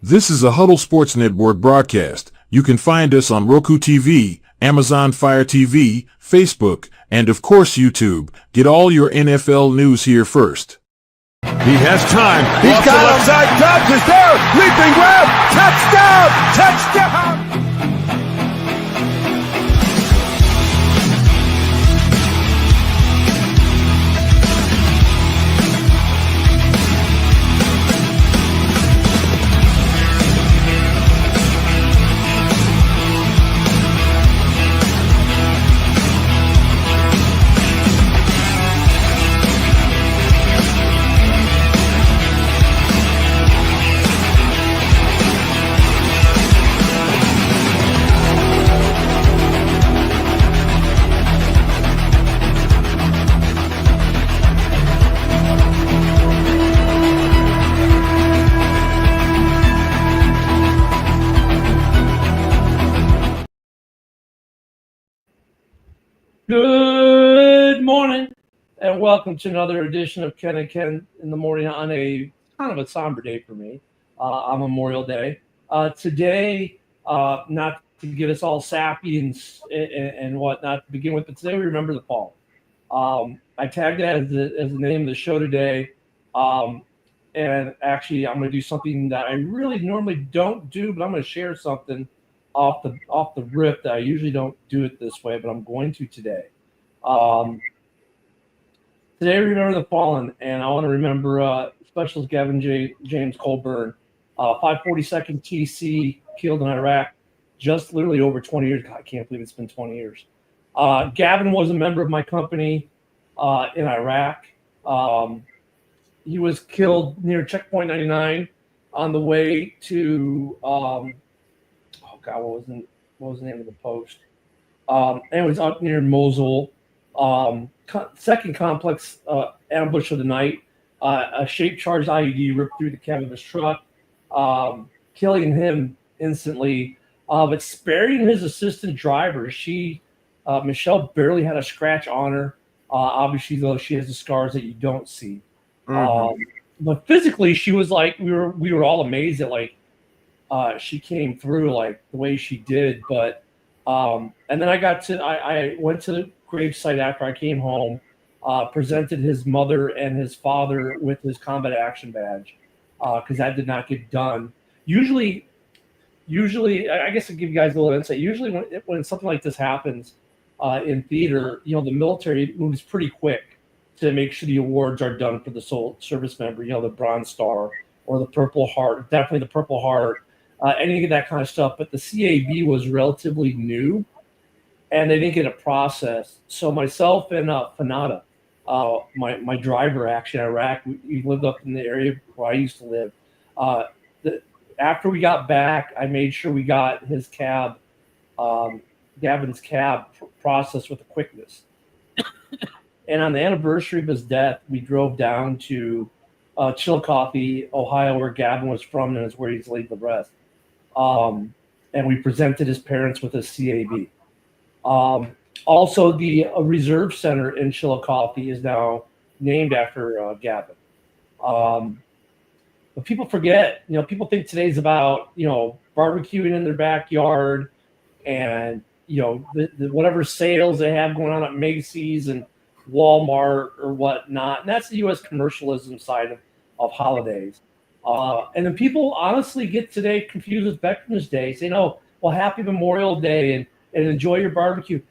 This is a Huddle Sports Network broadcast. You can find us on Roku TV, Amazon Fire TV, Facebook, and of course YouTube. Get all your NFL news here first. He has time. He's Off got the him. left side. Dobbs is there. Leaping grab. Touchdown. Touchdown. Good morning, and welcome to another edition of Ken and Ken in the morning on a kind of a somber day for me on Memorial Day. Today, not to get us all sappy and whatnot to begin with, but today we remember the fallen. I tagged that as the name of the show today, and actually I'm going to do something that I really normally don't do, but I'm going to share something off the rip that I usually don't do it this way, but I'm going to today. Today we remember the fallen, and I want to remember Specialist Gavin James Colburn, 542nd TC, killed in Iraq just literally over 20 years. God, I can't believe it's been 20 years. Gavin was a member of my company in Iraq. He was killed near Checkpoint 99 on the way to what was the name of the post? It was up near Mosul. Second complex ambush of the night. A shape-charged IED ripped through the cab of his truck, killing him instantly, but sparing his assistant driver. Michelle barely had a scratch on her. Obviously, though, she has the scars that you don't see. Mm-hmm. But physically, she was like, we were all amazed at she came through like the way she did, but and then I went to the gravesite after I came home, presented his mother and his father with his combat action badge because that did not get done. Usually, I guess I'll give you guys a little insight. Usually, when something like this happens in theater, the military moves pretty quick to make sure the awards are done for the service member. The Bronze Star or the Purple Heart, definitely the Purple Heart. Any of that kind of stuff, but the CAB was relatively new, and they didn't get a process. So myself and Fanata, my driver, actually in Iraq, we lived up in the area where I used to live. After we got back, I made sure we got his cab, Gavin's cab, processed with a quickness. And on the anniversary of his death, we drove down to Chillicothe, Ohio, where Gavin was from, and is where he's laid to rest. And we presented his parents with a CAB. Also, the Reserve Center in Chillicothe is now named after Gavin. But people forget, people think today's about, barbecuing in their backyard and, the whatever sales they have going on at Macy's and Walmart or whatnot. And that's the U.S. commercialism side of holidays. And then people honestly get today confused with Veterans Day. Say, no, well, happy Memorial Day and enjoy your barbecue.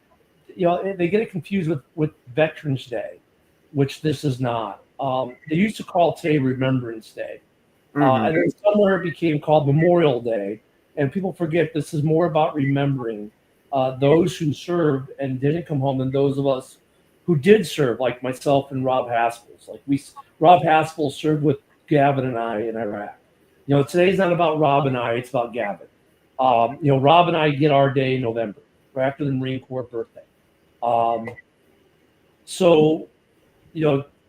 They get it confused with Veterans Day, which this is not. They used to call today Remembrance Day. And then somewhere it became called Memorial Day. And people forget this is more about remembering those who served and didn't come home than those of us who did serve, like myself and Rob Haskell's. Rob Haskell served with Gavin and I in Iraq. Today's not about Rob and I, it's about Gavin. Rob and I get our day in November, right after the Marine Corps birthday. So,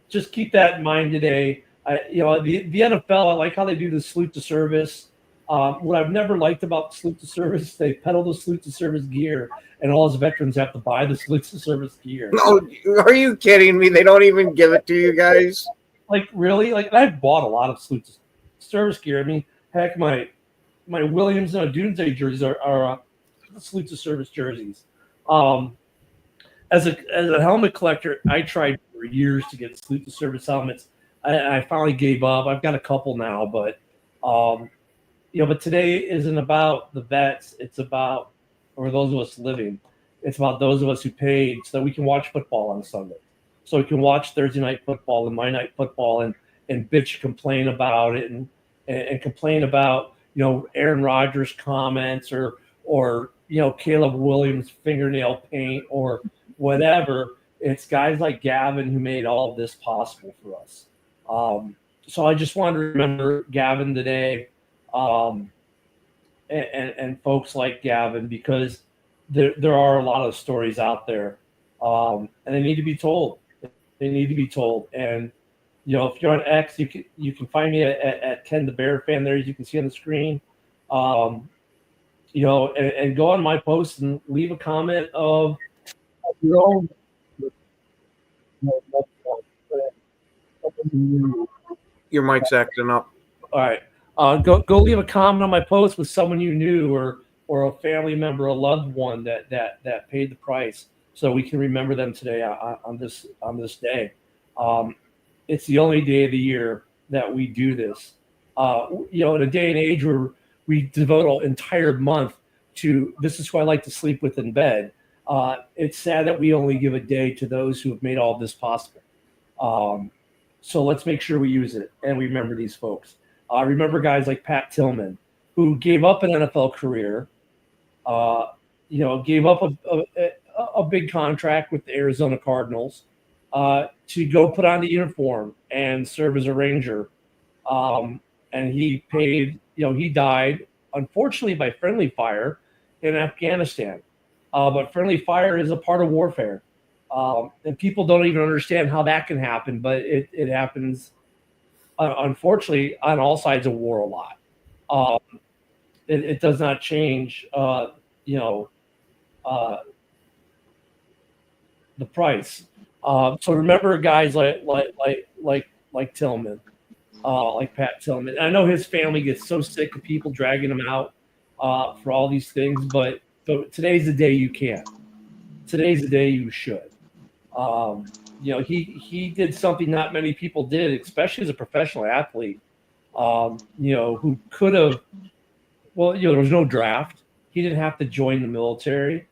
just keep that in mind today. The NFL, I like how they do the salute to service. What I've never liked about salute to service, they peddle the salute to service gear, and all his veterans have to buy the salute to service gear. No, are you kidding me? They don't even give it to you guys? Like, really? Like, I've bought a lot of salute to service gear. I mean, heck, my Williams and Doomsday jerseys are salute to service jerseys. As a helmet collector, I tried for years to get salute to service helmets. I finally gave up. I've got a couple now, but but today isn't about the vets. It's about, or those of us living. It's about those of us who paid so that we can watch football on Sunday, so we can watch Thursday night football and Monday night football and bitch, complain about it, and complain about Aaron Rodgers' comments or Caleb Williams' fingernail paint or whatever. It's guys like Gavin who made all of this possible for us. So I just wanted to remember Gavin today, and folks like Gavin, because there are a lot of stories out there, and they need to be told. They need to be told. And if you're on X, you can find me at Ken the Bear Fan there, as you can see on the screen. And go on my post and leave a comment of your own. Your mic's acting up. All right. Go leave a comment on my post with someone you knew or a family member, a loved one that paid the price, so we can remember them today on this day. It's the only day of the year that we do this. In a day and age where we devote an entire month to this is who I like to sleep with in bed. It's sad that we only give a day to those who have made all of this possible. So let's make sure we use it and we remember these folks. Remember guys like Pat Tillman, who gave up an NFL career, gave up a big contract with the Arizona Cardinals to go put on the uniform and serve as a Ranger. And he paid, he died, unfortunately, by friendly fire in Afghanistan. But friendly fire is a part of warfare. And people don't even understand how that can happen, but it happens, unfortunately, on all sides of war a lot. It does not change, the price. So remember guys like Tillman, like Pat Tillman. I know his family gets so sick of people dragging him out for all these things, but today's the day you can. Today's the day you should. He did something not many people did, especially as a professional athlete. Who could have. Well, there was no draft. He didn't have to join the military.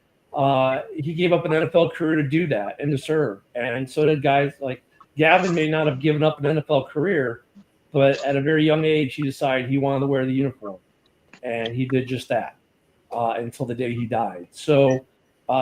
He gave up an NFL career to do that and to serve. And so did guys like Gavin. May not have given up an NFL career, but at a very young age, he decided he wanted to wear the uniform, and he did just that until the day he died. So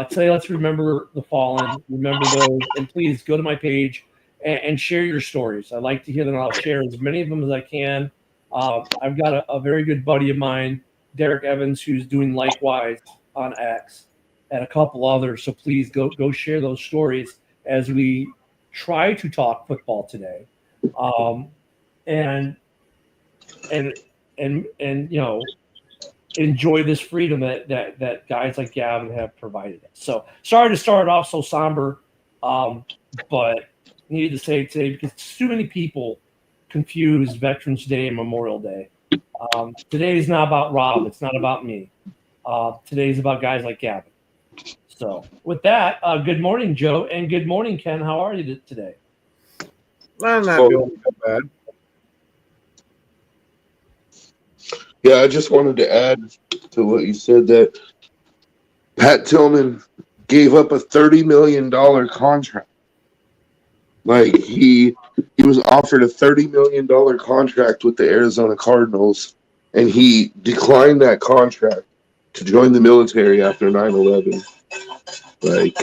today, let's remember the fallen, remember those, and please go to my page and share your stories. I'd like to hear them. I'll share as many of them as I can. I've got a very good buddy of mine, Derek Evans, who's doing likewise on X, and a couple others. So please go share those stories as we try to talk football today, and enjoy this freedom that guys like Gavin have provided us. So sorry to start off so somber, but needed to say it today because too many people confuse Veterans Day and Memorial Day. Today is not about Rob. It's not about me. Today is about guys like Gavin. So with that, good morning, Joe, and good morning, Ken. How are you today? I'm not doing so bad. Yeah, I just wanted to add to what you said that Pat Tillman gave up a $30 million contract. Like he was offered a $30 million contract with the Arizona Cardinals, and he declined that contract to join the military after 9/11. Like,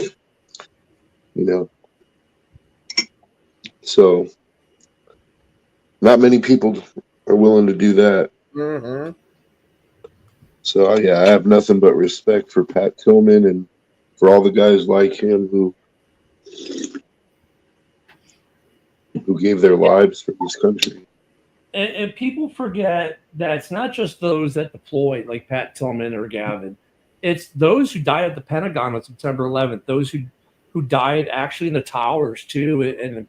so not many people are willing to do that. Mm-hmm. So, I have nothing but respect for Pat Tillman and for all the guys like him who gave their lives for this country. And people forget that it's not just those that deployed, like Pat Tillman or Gavin. It's those who died at the Pentagon on September 11th, those who died actually in the towers, too, in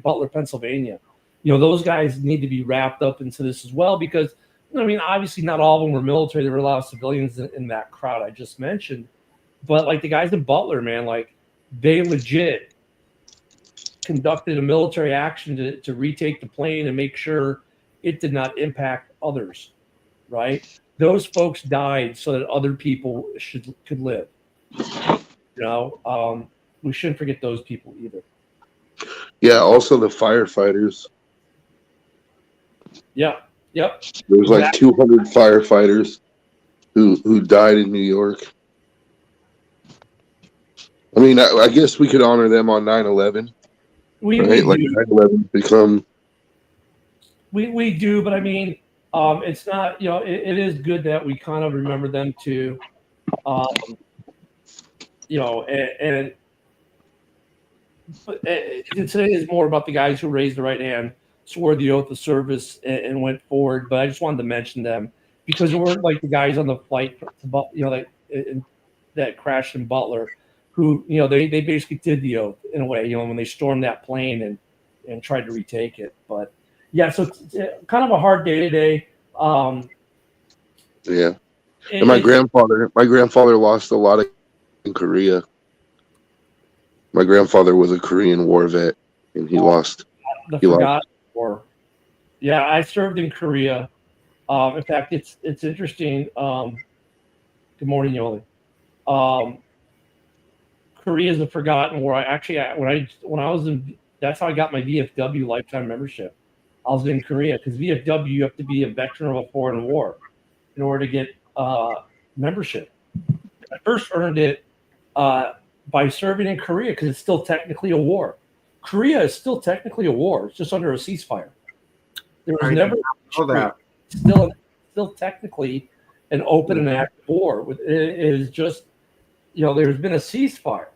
Butler, Pennsylvania. Those guys need to be wrapped up into this as well because I mean, obviously not all of them were military. There were a lot of civilians in that crowd I just mentioned. But like the guys in Butler, man, like they legit conducted a military action to retake the plane and make sure it did not impact others, right? Those folks died so that other people could live. We shouldn't forget those people either. Yeah, also the firefighters. Yeah. Yep. There was like 200 firefighters who died in New York. I mean, I guess we could honor them on 9/11. We right? Like do. 9/11 become. We do, but I mean, it's not. It is good that we kind of remember them too. And today is more about the guys who raised the right hand, swore the oath of service, and went forward. But I just wanted to mention them because they weren't like the guys on the flight, that crashed in Butler, who they basically did the oath in a way. When they stormed that plane and tried to retake it. But yeah, so it's kind of a hard day today. Yeah, and my grandfather lost a lot in Korea. My grandfather was a Korean War vet, and he lost. The Forgotten War. Yeah, I served in Korea. In fact, it's interesting. Good morning, Yoli. Korea is the Forgotten War. When I was in, that's how I got my VFW lifetime membership. I was in Korea because VFW, you have to be a veteran of a foreign war in order to get membership. I first earned it by serving in Korea because it's still technically a war. Korea is still technically a war. It's just under a ceasefire. There was never still technically an open and active war. It is just, there's been a ceasefire,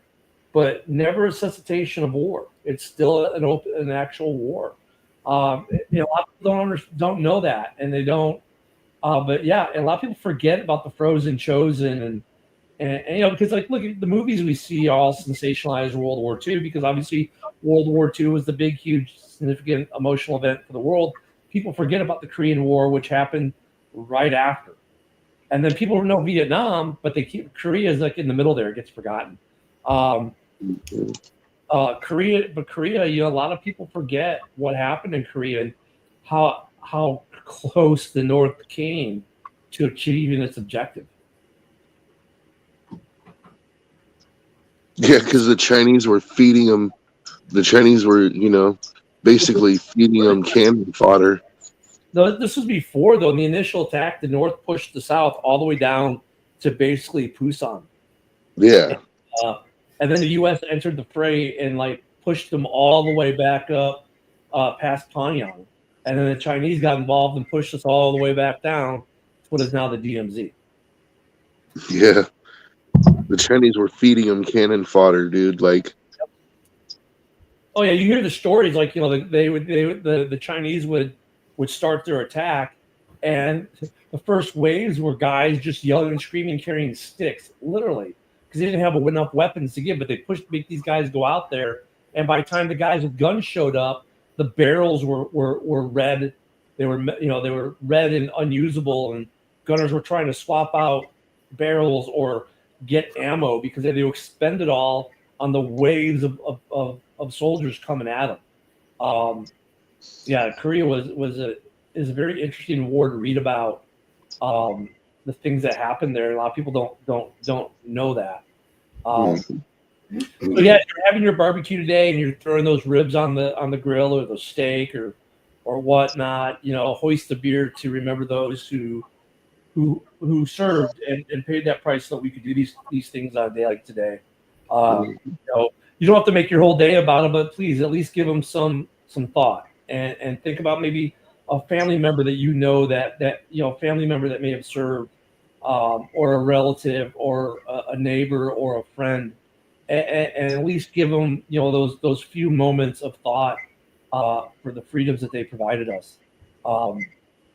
but never a cessation of war. It's still an actual war. A lot of people don't know that, and they don't. But yeah, a lot of people forget about the Frozen Chosen and because look at the movies we see all sensationalized World War II because obviously World War II was the big, huge, significant emotional event for the world. People forget about the Korean War, which happened right after, and then people know Vietnam, but they keep Korea is like in the middle there; it gets forgotten. Korea, a lot of people forget what happened in Korea and how close the North came to achieving its objective. Yeah, because the Chinese were feeding them. The Chinese were, basically feeding them cannon fodder. No, this was before, though. In the initial attack, the North pushed the South all the way down to basically Pusan. Yeah. And then the U.S. entered the fray and pushed them all the way back up past Pyongyang. And then the Chinese got involved and pushed us all the way back down to what is now the DMZ. Yeah. The Chinese were feeding them cannon fodder, dude. Oh yeah, you hear the stories the Chinese would start their attack, and the first waves were guys just yelling and screaming, carrying sticks, literally, because they didn't have enough weapons to give. But they make these guys go out there, and by the time the guys with guns showed up, the barrels were red. They were red and unusable, and gunners were trying to swap out barrels or get ammo because they had to expend it all on the waves of soldiers coming at them. Korea is a very interesting war to read about. The things that happened there. A lot of people don't know that. So yeah, you're having your barbecue today and you're throwing those ribs on the grill or the steak or whatnot. Hoist the beer to remember those who served and paid that price so that we could do these things on a day like today. You don't have to make your whole day about it, but please at least give them some thought and think about maybe a family member that family member that may have served, or a relative or a neighbor or a friend, and at least give them those few moments of thought for the freedoms that they provided us.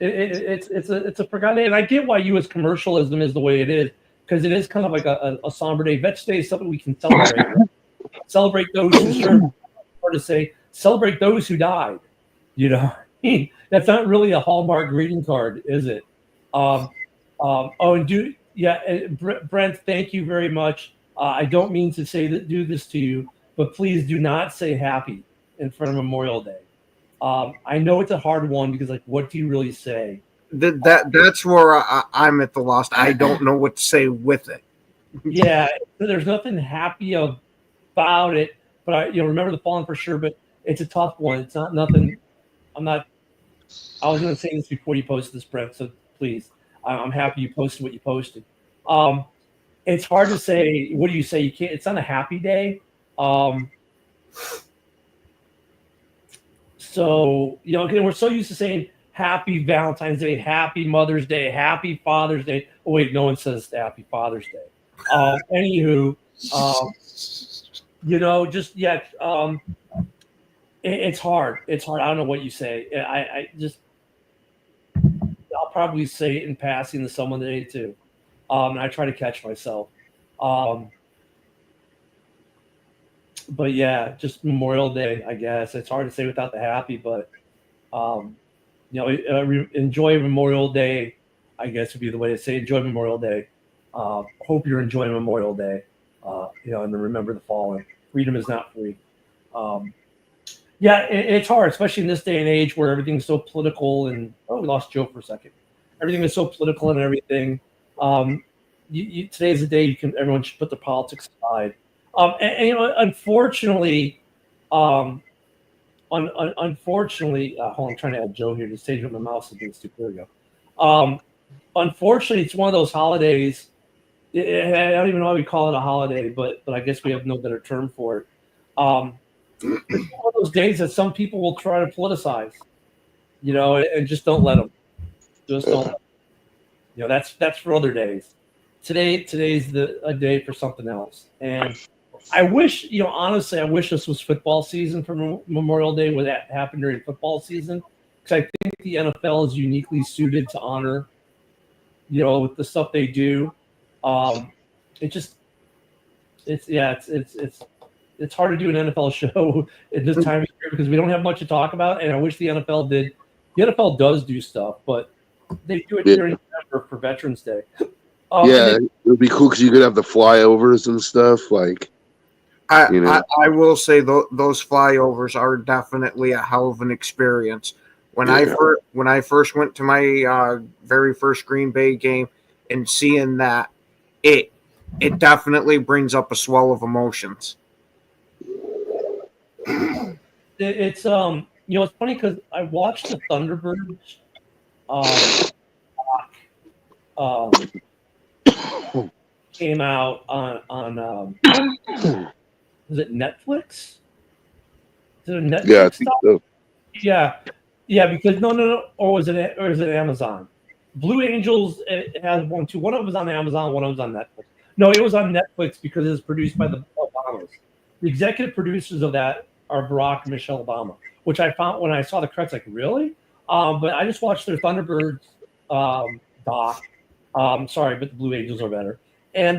It's a forgotten, and I get why U.S. commercialism is the way it is because it is kind of like a somber day. Vets Day is something we can celebrate. Celebrate those who served, or to say celebrate those who died. That's not really a Hallmark greeting card, is it? Brent, thank you very much. I don't mean to do this to you, but please do not say happy in front of Memorial Day. I know it's a hard one because, like, what do you really say? That's where I'm at the lost. I don't know what to say with it. Yeah, there's nothing happy about it, but I remember the fallen for sure. But it's a tough one. It's not nothing. I was going to say this before you posted this, Brent. So please, I'm happy you posted what you posted. It's hard to say. What do you say? You can't. It's not a happy day. So again, we're so used to saying Happy Valentine's Day, Happy Mother's Day, Happy Father's Day. Oh wait, no one says Happy Father's Day. Anywho, it's hard. It's hard. I don't know what you say. I'll probably say it in passing to someone today too. And I try to catch myself. But yeah, just Memorial Day, I guess. It's hard to say without the happy, but enjoy Memorial Day, I guess would be the way to say enjoy Memorial Day. Hope you're enjoying Memorial Day. And then remember the fallen. Freedom is not free. It's hard, especially in this day and age where everything's so political and we lost Joe for a second. Everything is so political and everything. Today's the day everyone should put their politics aside. Unfortunately, hold on, I'm trying to add Joe here to stage with my mouse is being stupid. There we go. Unfortunately, it's one of those holidays. I don't even know why we call it a holiday, but I guess we have no better term for it. It's one of those days that some people will try to politicize, and just don't let them. Just don't. That's for other days. Today's a day for something else, and I wish, honestly, I wish this was football season for Memorial Day, where that happened during football season, because I think the NFL is uniquely suited to honor, with the stuff they do. It's hard to do an NFL show at this time of year because we don't have much to talk about, and I wish the NFL did. The NFL does do stuff, but they do it during November for Veterans Day. It would be cool because you could have the flyovers and stuff. Like, I will say those flyovers are definitely a hell of an experience. When I first went to my very first Green Bay game and seeing that, it definitely brings up a swell of emotions. It's it's funny because I watched the Thunderbirds came out on was it Netflix? Is it a Netflix? Yeah, I think so. Yeah, because no, or was it Amazon? Blue Angels, it has one too. One of them was on Amazon, one of them was on Netflix. No, it was on Netflix because it was produced by the Obamas. The executive producers of that are Barack and Michelle Obama, which I found when I saw the credits, like, really? But I just watched their Thunderbirds doc. Sorry, but the Blue Angels are better. And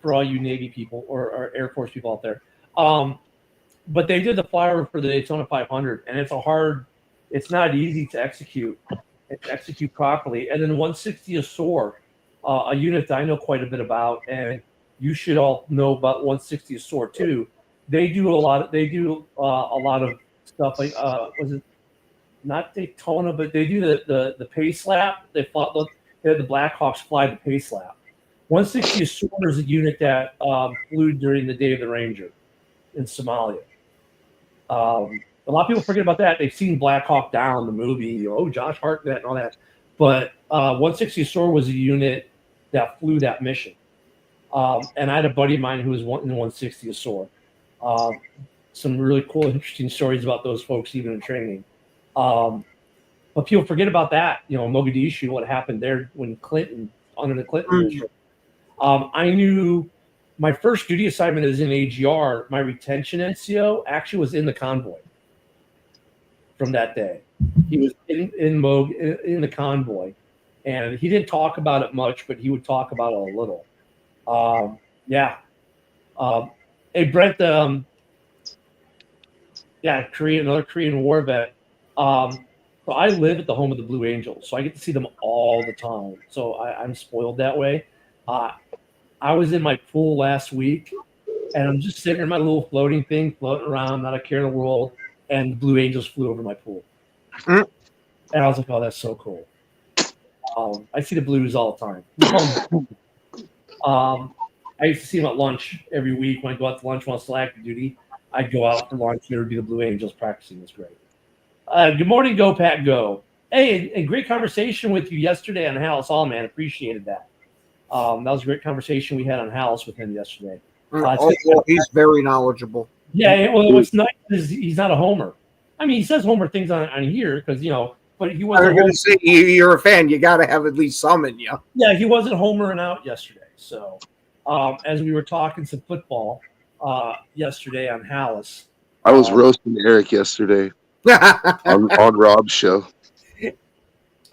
for all you Navy people or Air Force people out there. But they did the flyover for the Daytona 500, and it's not easy to execute properly. And then 160 SOAR, a unit that I know quite a bit about, and you should all know about 160 SOAR too. They do a lot of stuff like was it not Daytona, but they do the pace lap. They had the Blackhawks fly the pace lap. 160 SOAR is a unit that flew during the Day of the Ranger in Somalia. A lot of people forget about that. They've seen Black Hawk Down, the movie, Josh Hartnett and all that. But 160 SOAR was a unit that flew that mission. And I had a buddy of mine who was in 160 SOAR. Some really cool, interesting stories about those folks, even in training. But people forget about that. Mogadishu, what happened there when under the Clinton administration. I knew my first duty assignment as in AGR. My retention NCO actually was in the convoy from that day. He was in the convoy, and he didn't talk about it much, but he would talk about it a little. Hey, Brent, another Korean War vet. So I live at the home of the Blue Angels, so I get to see them all the time. So I'm spoiled that way. I was in my pool last week, and I'm just sitting in my little floating thing, floating around, not a care in the world, and the Blue Angels flew over my pool. Mm. And I was like, oh, that's so cool. I see the Blues all the time. I used to see them at lunch every week. When I go out to lunch while still active duty, I'd go out for lunch. There would be the Blue Angels practicing. It was great. Good morning, Go Pat Go. Hey, and great conversation with you yesterday on House All, man. Appreciated that. That was a great conversation we had on House with him yesterday. He's very knowledgeable. Yeah, well, what's nice is he's not a homer. I mean, he says homer things on here because, but he wasn't. I was going to say, you're a fan. You got to have at least some in you. Yeah, he wasn't homering out yesterday. So, as we were talking some football yesterday on Hallis. I was roasting Eric yesterday on Rob's show.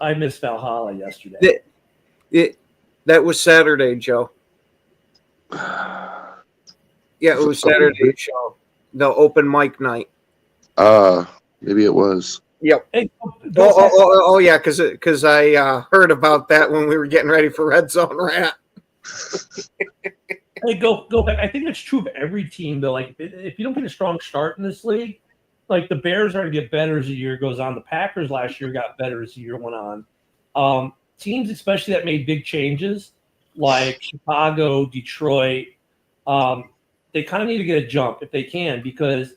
I missed Valhalla yesterday. That was Saturday, Joe. Yeah, it was Saturday show. The open mic night. Maybe it was. Yep. Hey, Yeah, because I heard about that when we were getting ready for Red Zone Rat. Hey, go back. I think that's true of every team, though. Like, if you don't get a strong start in this league, like the Bears are going to get better as the year goes on. The Packers last year got better as the year went on. Teams, especially that made big changes, like Chicago, Detroit, they kind of need to get a jump if they can, because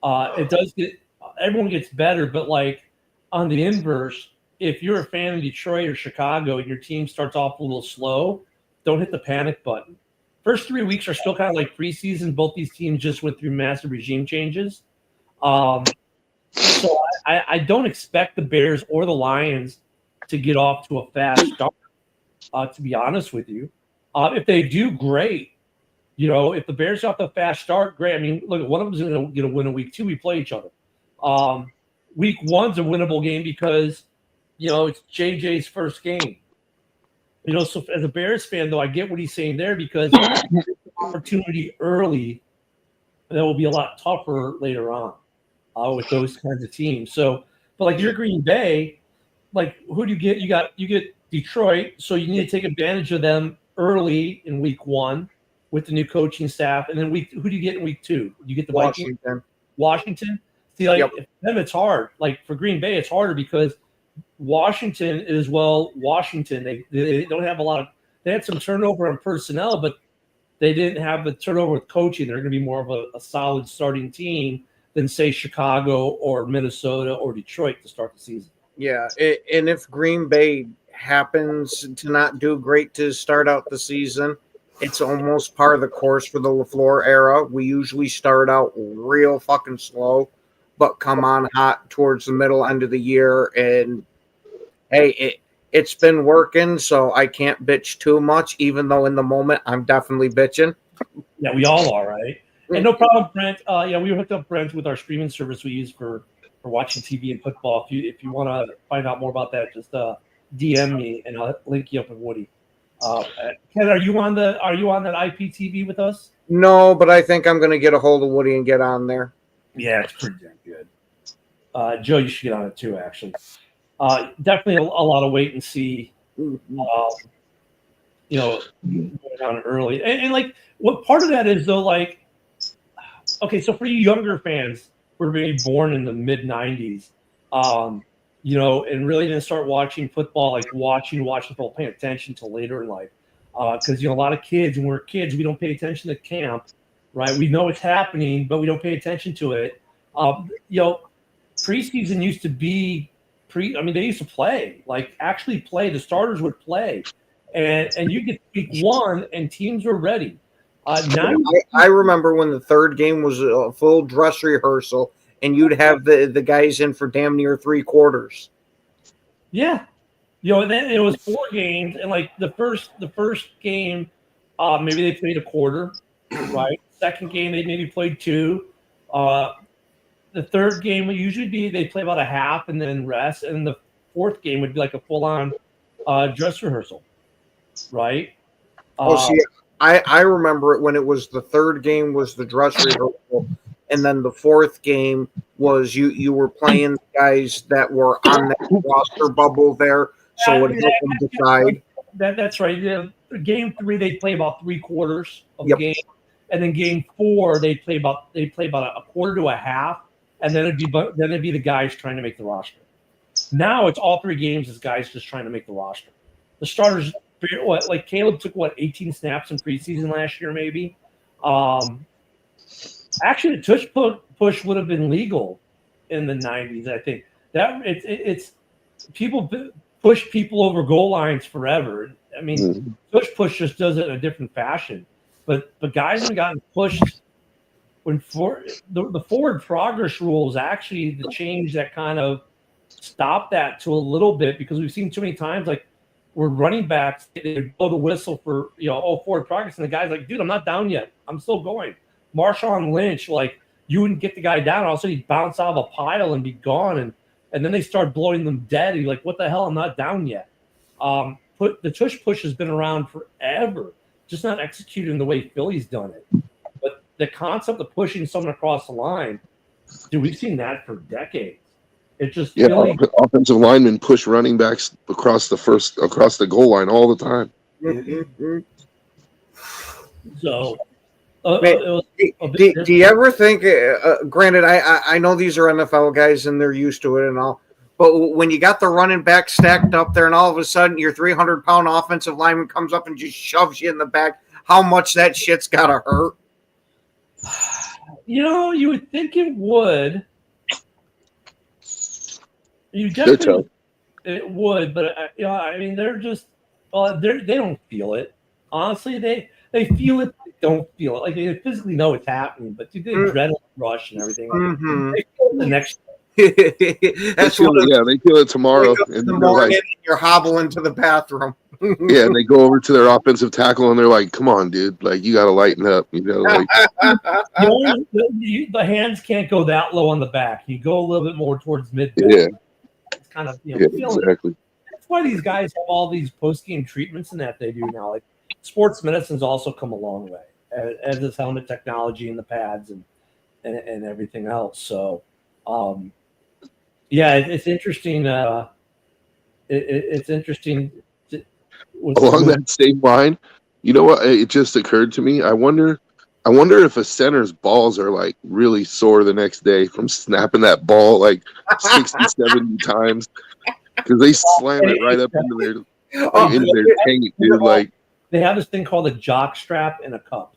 it does get everyone gets better. But like on the inverse, if you're a fan of Detroit or Chicago and your team starts off a little slow, don't hit the panic button. First 3 weeks are still kind of like preseason. Both these teams just went through massive regime changes. So I don't expect the Bears or the Lions to get off to a fast start, to be honest with you. If they do, great. If the Bears off to a fast start, great. I mean, look, one of them is going to get a win in week 2. We play each other. Week 1's a winnable game because, it's JJ's first game. So as a Bears fan, though, I get what he's saying there, because opportunity early, that will be a lot tougher later on with those kinds of teams. So, but like your Green Bay, like who do you get? You get Detroit, so you need to take advantage of them early in week 1 with the new coaching staff, and then who do you get in week 2? You get the Washington. See, like if them, it's hard. Like for Green Bay, it's harder because Washington is Washington. They don't have a lot of. They had some turnover in personnel, but they didn't have the turnover with coaching. They're going to be more of a solid starting team than say Chicago or Minnesota or Detroit to start the season. Yeah, and if Green Bay happens to not do great to start out the season, it's almost part of the course for the LaFleur era. We usually start out real fucking slow, but come on hot towards the middle end of the year. And hey, it's been working, so I can't bitch too much, even though in the moment I'm definitely bitching. Yeah, we all are, right? And no problem, Brent. We hooked up Brent with our streaming service we use for watching TV and football. If you want to find out more about that, just DM me and I'll link you up with Woody. Ken, are you on that IPTV with us? No, but I think I'm going to get a hold of Woody and get on there. Yeah, it's pretty damn good. Joe, you should get on it too, actually. Definitely a lot of wait and see. Going on early. And like, what part of that is, though, like, okay, so for you younger fans, we're maybe born in the mid-'90s, and really didn't start watching football, like watching football, paying attention till later in life. Because, a lot of kids, when we're kids, we don't pay attention to camp, right? We know it's happening, but we don't pay attention to it. Preseason used to be they used to play, like actually play. The starters would play. And you get week 1 and teams were ready. I remember when the third game was a full dress rehearsal, and you'd have the guys in for damn near 3 quarters. Yeah, and then it was 4 games, and like the first game, maybe they played a quarter, right? Second game they maybe played 2. The third game would usually be they play about a half and then rest, and the fourth game would be like a full-on dress rehearsal, right? I remember it when it was the third game was the dress rehearsal, and then the fourth game was you were playing guys that were on that roster bubble there, so it helped them decide. That's right. Yeah. Game 3, they play about 3/4 of the game, and then game 4, they play about a quarter to a half, and then it'd be the guys trying to make the roster. Now it's all 3 games as guys just trying to make the roster. The starters, like Caleb took 18 snaps in preseason last year, maybe. Actually, the tush push would have been legal in the 90s. I think that it's people push people over goal lines forever. I mean, push just does it in a different fashion. But guys have gotten pushed when the forward progress rule is actually the change that kind of stopped that to a little bit, because we've seen too many times like where running backs they blow the whistle for forward progress, and the guy's like, dude, I'm not down yet, I'm still going. Marshawn Lynch, like, you wouldn't get the guy down, all of a sudden he'd bounce out of a pile and be gone, and then they start blowing them dead. You're like, what the hell? I'm not down yet. The tush push has been around forever, just not executing the way Philly's done it. But the concept of pushing someone across the line, dude, we've seen that for decades. It just Philly, offensive linemen push running backs across the goal line all the time. So. Do you ever think? Granted, I know these are NFL guys and they're used to it and all, but when you got the running back stacked up there and all of a sudden your 300-pound offensive lineman comes up and just shoves you in the back, how much that shit's gotta hurt? You would think it would. You definitely it would, but I mean, they're just they don't feel it. Honestly, they feel it. Don't feel it. Like, they physically know it's happening, but they adrenaline rush and everything. They feel it the next That's they feel it tomorrow. In the morning, and you're hobbling to the bathroom. Yeah, and they go over to their offensive tackle and they're like, "Come on, dude! Like, you got to lighten up." Like, the hands can't go that low on the back. You go a little bit more towards mid. Yeah, it's kind of exactly. That's why these guys have all these post-game treatments and that they do now. Like, sports medicine's also come a long way, as is helmet technology and the pads and everything else. So, it's interesting. It's interesting. Along that same line, you know what? It just occurred to me. I wonder if a center's balls are like really sore the next day from snapping that ball like 60, 70 times, because they slam it right up into their tank, dude. Like, they have this thing called a jock strap in a cup.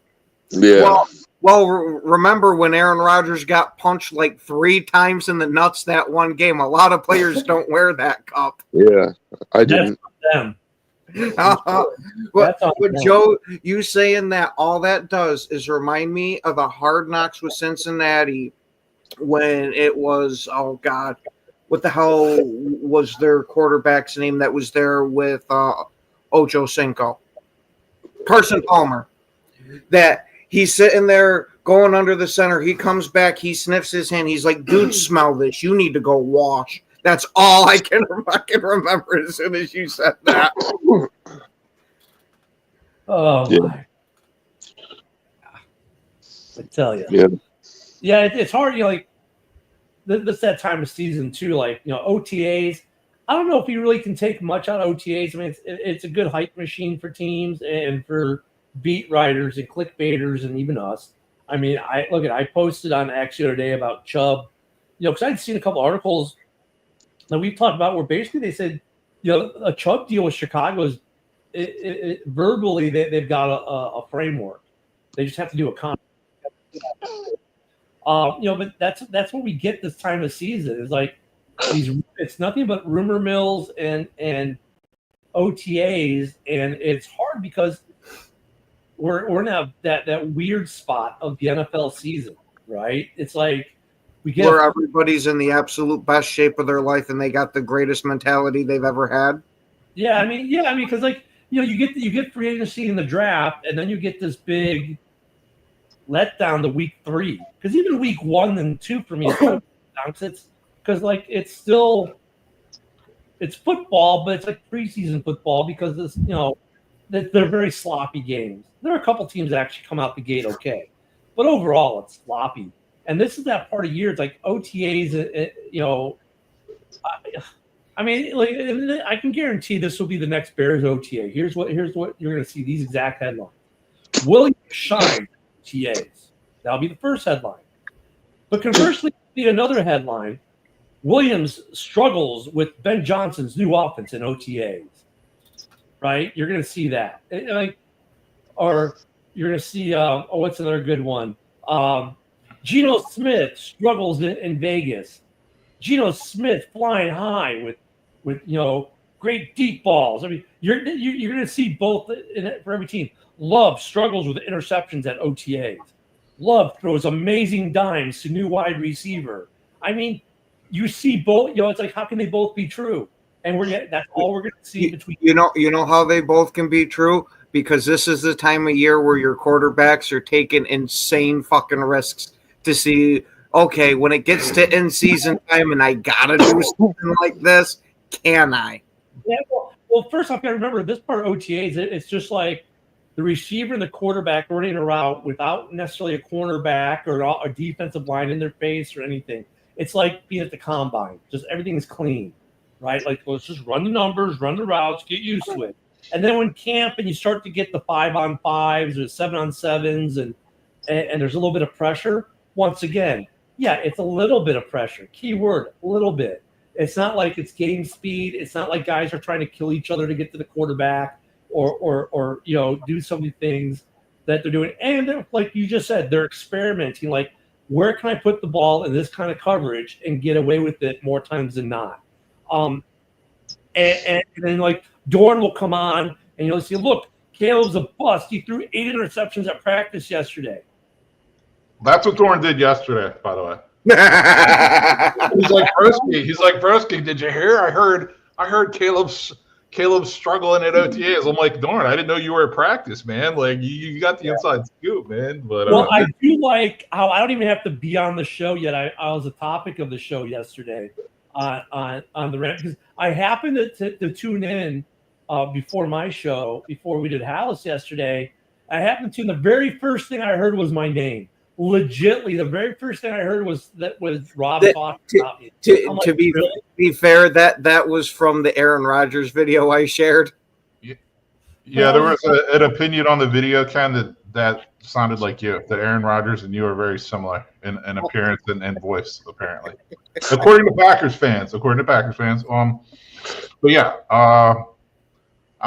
Yeah. Well, remember when Aaron Rodgers got punched like 3 times in the nuts that one game? A lot of players don't wear that cup. Yeah, I didn't. That's them. But Joe, you saying that, all that does is remind me of the Hard Knocks with Cincinnati when it was, oh God, what the hell was their quarterback's name that was there with Ocho Cinco? Carson Palmer. That he's sitting there going under the center. He comes back. He sniffs his hand. He's like, dude, smell this. You need to go wash. That's all I can remember as soon as you said that. Oh, yeah. My. I tell you. Yeah, it's hard. Like, this that time of season, too. Like, OTAs. I don't know if you really can take much out of OTAs. I mean, it's a good hype machine for teams and for beat writers and clickbaiters and even us. I mean, I posted on X the other day about Chubb, because I'd seen a couple articles that we've talked about where basically they said, a Chubb deal with Chicago is verbally they've got a framework. They just have to do a contract. But that's what we get this time of season. It's like it's nothing but rumor mills and OTAs, and it's hard because we're in that weird spot of the NFL season, right? It's like we get where everybody's in the absolute best shape of their life and they got the greatest mentality they've ever had. I mean, because you get free agency in the draft, and then you get this big letdown to week 3, because even week 1 and 2 for me is because it's football, but it's like preseason football because it's they're very sloppy games. There are a couple teams that actually come out the gate okay, but overall it's sloppy. And this is that part of year. It's like OTAs, you know. I mean, like, I can guarantee this will be the next Bears OTA. Here's what you're going to see: these exact headlines. Williams shines OTAs. That'll be the first headline. But conversely, see another headline: Williams struggles with Ben Johnson's new offense in OTAs. Right? You're going to see that. Or you're going to see. What's another good one? Geno Smith struggles in Vegas. Geno Smith flying high with great deep balls. I mean, you're going to see both for every team. Love struggles with interceptions at OTAs. Love throws amazing dimes to new wide receiver. I mean, you see both. It's like, how can they both be true? And that's all we're going to see between. You know how they both can be true, because this is the time of year where your quarterbacks are taking insane fucking risks to see. Okay, when it gets to in season time and I gotta do something like this, can I? Yeah, well, first off, you gotta remember this part of OTAs. It's just like the receiver and the quarterback running a route without necessarily a cornerback or a defensive line in their face or anything. It's like being at the combine. Just everything is clean, right? Like, let's just run the numbers, run the routes, get used to it. And then when camp and you start to get the 5-on-5s or 7-on-7s and there's a little bit of pressure, once again, yeah, it's a little bit of pressure. Keyword, a little bit. It's not like it's game speed. It's not like guys are trying to kill each other to get to the quarterback or do so many things that they're doing. And like you just said, they're experimenting. Like, where can I put the ball in this kind of coverage and get away with it more times than not? And then like Dorn will come on and you'll see, look, Caleb's a bust. He threw 8 interceptions at practice yesterday. That's what Dorn did yesterday, by the way. He's like Broski. Did you hear? I heard Caleb's struggling at OTAs. I'm like, Dorn, I didn't know you were at practice, man. Like, you got the inside scoop, man. But I do like how I don't even have to be on the show yet. I was a topic of the show yesterday on the rant, because I happened to tune in before my show, before we did Hallis yesterday. I happened to, and the very first thing I heard was my name. Legitly, the very first thing I heard was Rob talking about me. To be fair, that was from the Aaron Rodgers video I shared. Yeah, there was an opinion on the video, Ken, that sounded like you. That Aaron Rodgers and you are very similar in appearance and voice, apparently, according to Packers fans. But yeah, I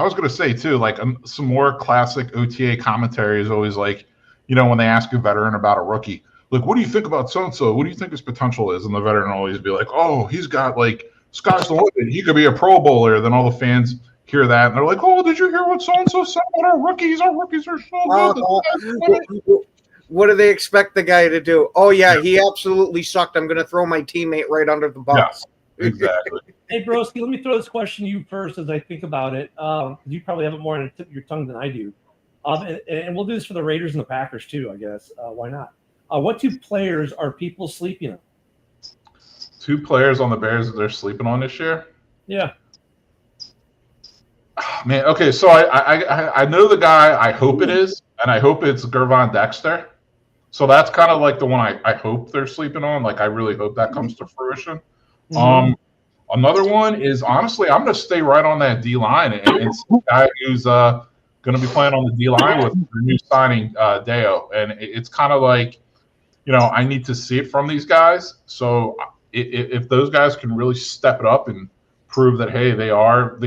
was gonna say too, like some more classic OTA commentary is always like, when they ask a veteran about a rookie, like, what do you think about so-and-so? What do you think his potential is? And the veteran will always be like, oh, he's got, like, sky's the limit. He could be a Pro Bowler. Then all the fans hear that, and they're like, oh, did you hear what so-and-so said about our rookies? Our rookies are so good. What do they expect the guy to do? Oh, yeah, he absolutely sucked. I'm going to throw my teammate right under the bus. Yeah, exactly. Hey, Broski, let me throw this question to you first as I think about it. You probably have it more on the tip of your tongue than I do. And we'll do this for the Raiders and the Packers too, I guess. Why not? What 2 players are people sleeping on? 2 players on the Bears that they're sleeping on this year? Yeah. Man, okay, so I know the guy I hope it is, and I hope it's Gervon Dexter. So that's kind of like the one I hope they're sleeping on. Like, I really hope that comes to fruition. Mm-hmm. Another one is, honestly, I'm going to stay right on that D-line and see a guy who's going to be playing on the D-line with their new signing, Deo. And it's kind of like, I need to see it from these guys. So if those guys can really step it up and prove that, hey, they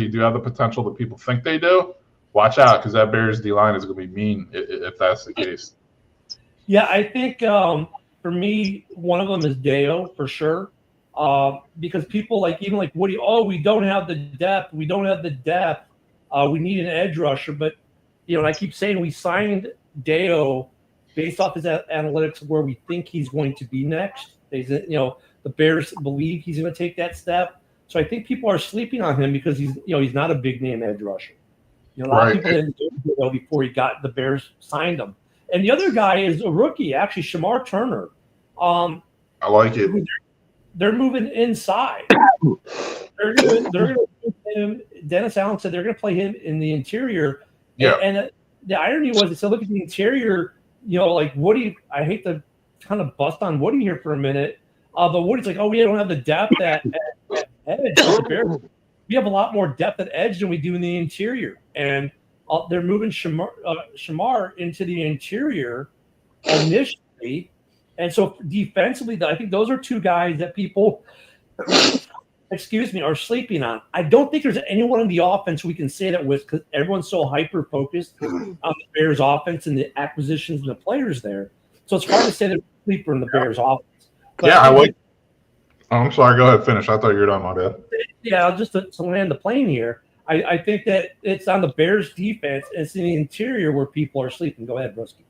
do have the potential that people think they do, watch out, because that Bears D-line is going to be mean if that's the case. Yeah, I think for me, one of them is Deo for sure. Because people even like Woody, we don't have the depth. We need an edge rusher. But, and I keep saying we signed Deo based off his analytics where we think he's going to be next. The Bears believe he's going to take that step. So I think people are sleeping on him because he's not a big name edge rusher. A lot of people didn't do Deo before the Bears signed him. And the other guy is a rookie, actually, Shamar Turner. I like it. They're moving inside. They're going to put him. Dennis Allen said they're going to play him in the interior. Yeah. And the irony was, they said, look at the interior. Like Woody. I hate to kind of bust on Woody here for a minute. But Woody's like, oh, we don't have the depth at edge. We have a lot more depth at edge than we do in the interior. And they're moving Shamar into the interior initially. And so defensively, I think those are two guys that people, are sleeping on. I don't think there's anyone in the offense we can say that with, because everyone's so hyper-focused on the Bears offense and the acquisitions and the players there. So it's hard to say that sleeper in the Bears offense. But yeah, I'm sorry. Go ahead, finish. I thought you were done, my bad. Yeah, just to land the plane here, I think that it's on the Bears defense. It's in the interior where people are sleeping. Go ahead, Broski.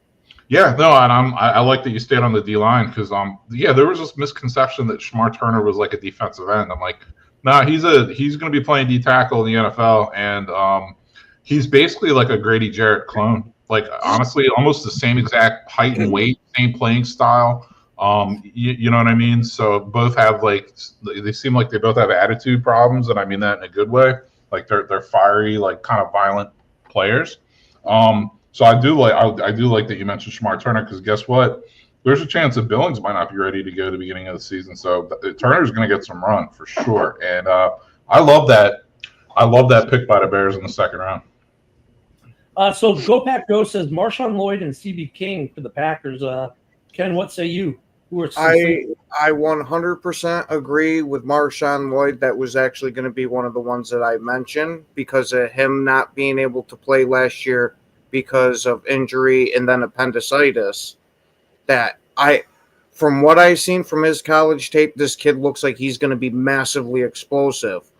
Yeah, no, and I like that you stayed on the D line because there was this misconception that Shamar Turner was like a defensive end. I'm like, nah, he's going to be playing D tackle in the NFL, and he's basically like a Grady Jarrett clone. Like honestly, almost the same exact height and weight, same playing style. You know what I mean? So both have they seem like they both have attitude problems, and I mean that in a good way. Like they're fiery, like kind of violent players. So I do like that you mentioned Shamar Turner because guess what? There's a chance that Billings might not be ready to go at the beginning of the season. So Turner's going to get some run for sure. And I love that. I love that pick by the Bears in the second round. So Go Pack Go says Marshawn Lloyd and CB King for the Packers. Ken, what say you? I 100% agree with Marshawn Lloyd. That was actually going to be one of the ones that I mentioned because of him not being able to play last year because of injury and then appendicitis. From what I've seen from his college tape, this kid looks like he's going to be massively explosive.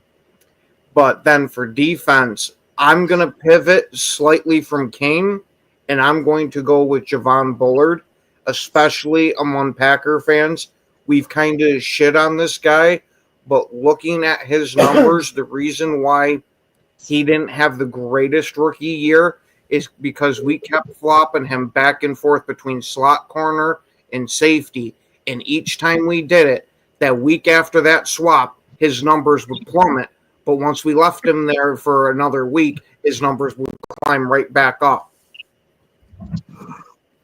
But then for defense, I'm going to pivot slightly from Kane, and I'm going to go with Javon Bullard, especially among Packer fans. We've kind of shit on this guy, but looking at his numbers, the reason why he didn't have the greatest rookie year is because we kept flopping him back and forth between slot corner and safety. And each time we did it, that week after that swap, his numbers would plummet. But once we left him there for another week, his numbers would climb right back up.